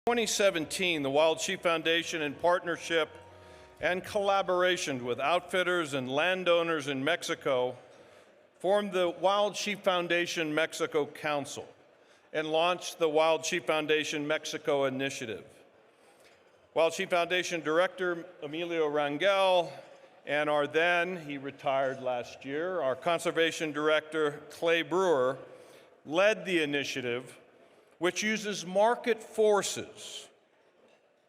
2017, the Wild Sheep Foundation, in partnership and collaboration with outfitters and landowners in Mexico, formed the Wild Sheep Foundation Mexico Council and launched the Wild Sheep Foundation Mexico Initiative. Wild Sheep Foundation Director Emilio Rangel and he retired last year, our Conservation Director Clay Brewer led the initiative, which uses market forces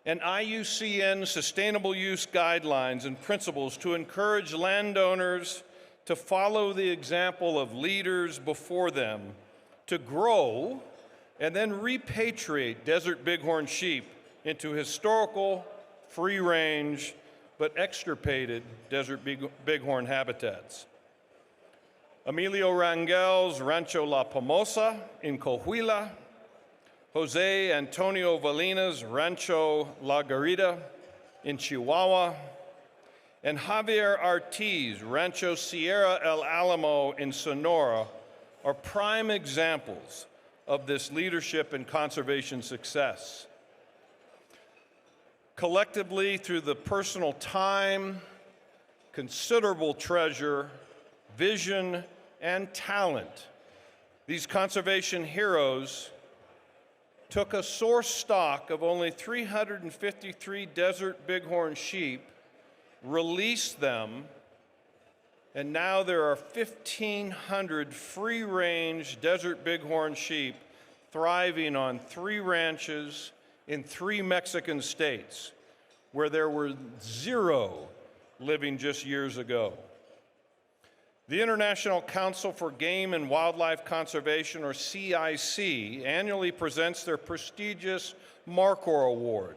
and IUCN sustainable use guidelines and principles to encourage landowners to follow the example of leaders before them to grow and then repatriate desert bighorn sheep into historical, free-range, but extirpated desert bighorn habitats. Emilio Rangel's Rancho La Palmosa in Coahuila, Jose Antonio Vallina's Rancho La Guarida in Chihuahua, and Javier Arteé's Rancho Sierra El Álamo in Sonora are prime examples of this leadership and conservation success. Collectively, through the personal time, considerable treasure, vision, and talent, these conservation heroes took a source stock of only 353 desert bighorn sheep, released them, and now there are 1,500 free-range desert bighorn sheep thriving on 3 ranches in 3 Mexican states, where there were 0 living just years ago. The International Council for Game and Wildlife Conservation, or CIC, annually presents their prestigious Markhor Award,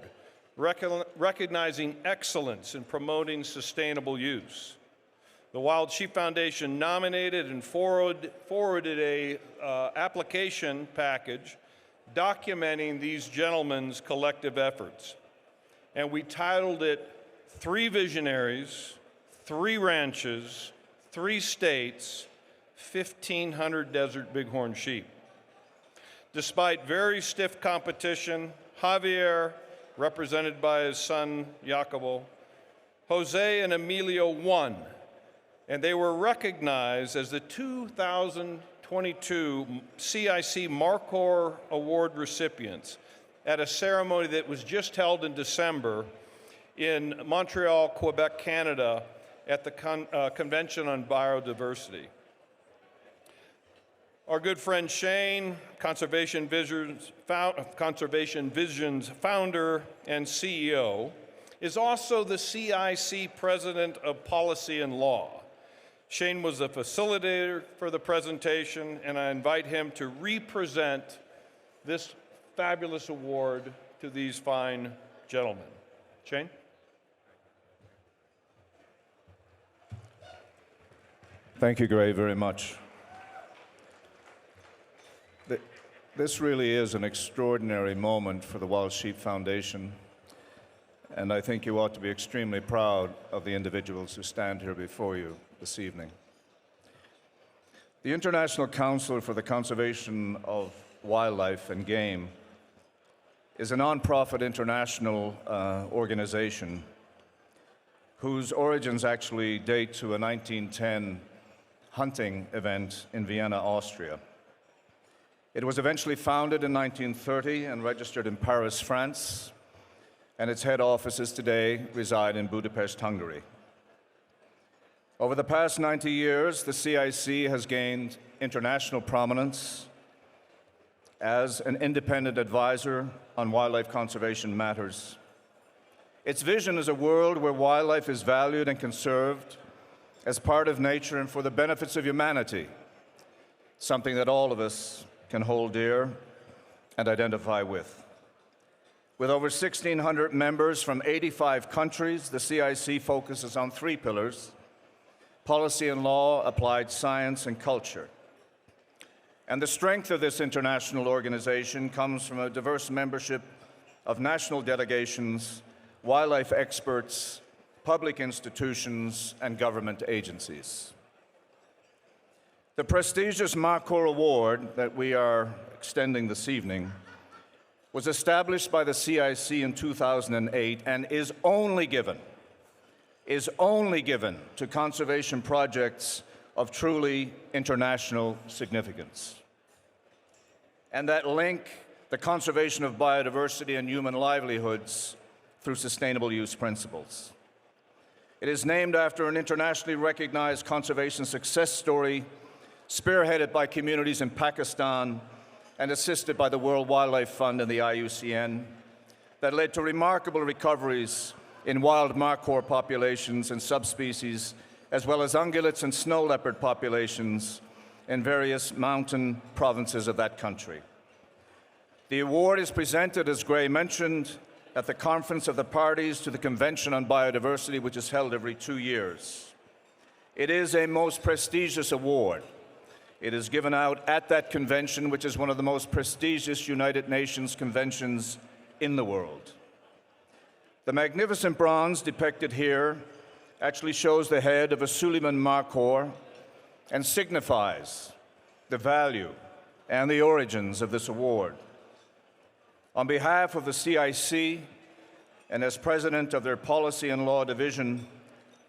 recognizing excellence in promoting sustainable use. The Wild Sheep Foundation nominated and forwarded a application package documenting these gentlemen's collective efforts. And we titled it 3 Visionaries, 3 Ranches, 3 states, 1,500 desert bighorn sheep. Despite very stiff competition, Javier, represented by his son Jacobo, Jose and Emilio won, and they were recognized as the 2022 CIC Markhor Award recipients at a ceremony that was just held in December in Montreal, Quebec, Canada, at the Convention on Biodiversity. Our good friend Shane, Conservation Vision's founder and CEO, is also the CIC President of Policy and Law. Shane was the facilitator for the presentation, and I invite him to represent this fabulous award to these fine gentlemen. Shane? Thank you, Gray, very much. This really is an extraordinary moment for the Wild Sheep Foundation, and I think you ought to be extremely proud of the individuals who stand here before you this evening. The International Council for the Conservation of Wildlife and Game is a nonprofit international organization whose origins actually date to a 1910 hunting event in Vienna, Austria. It was eventually founded in 1930 and registered in Paris, France, and its head offices today reside in Budapest, Hungary. Over the past 90 years, the CIC has gained international prominence as an independent advisor on wildlife conservation matters. Its vision is a world where wildlife is valued and conserved as part of nature and for the benefits of humanity, something that all of us can hold dear and identify with. With over 1,600 members from 85 countries, the CIC focuses on 3 pillars: policy and law, applied science, and culture. And the strength of this international organization comes from a diverse membership of national delegations, wildlife experts, public institutions, and government agencies. The prestigious Markhor Award that we are extending this evening was established by the CIC in 2008 and is only given to conservation projects of truly international significance, and that link the conservation of biodiversity and human livelihoods through sustainable use principles. It is named after an internationally recognized conservation success story spearheaded by communities in Pakistan and assisted by the World Wildlife Fund and the IUCN that led to remarkable recoveries in wild Markhor populations and subspecies, as well as ungulates and snow leopard populations in various mountain provinces of that country. The award is presented, as Gray mentioned, at the Conference of the Parties to the Convention on Biodiversity, which is held every 2 years. It is a most prestigious award. It is given out at that convention, which is one of the most prestigious United Nations conventions in the world. The magnificent bronze depicted here actually shows the head of a Suleiman Markhor and signifies the value and the origins of this award. On behalf of the CIC and as president of their Policy and Law Division,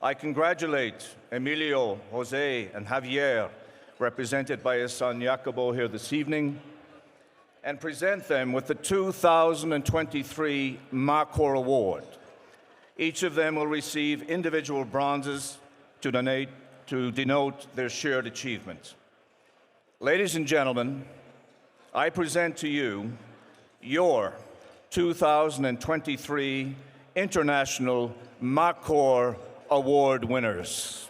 I congratulate Emilio, Jose, and Javier, represented by his son Jacobo here this evening, and present them with the 2023 Markhor Award. Each of them will receive individual bronzes to denote their shared achievement. Ladies and gentlemen, I present to you your 2023 International Markhor Award winners.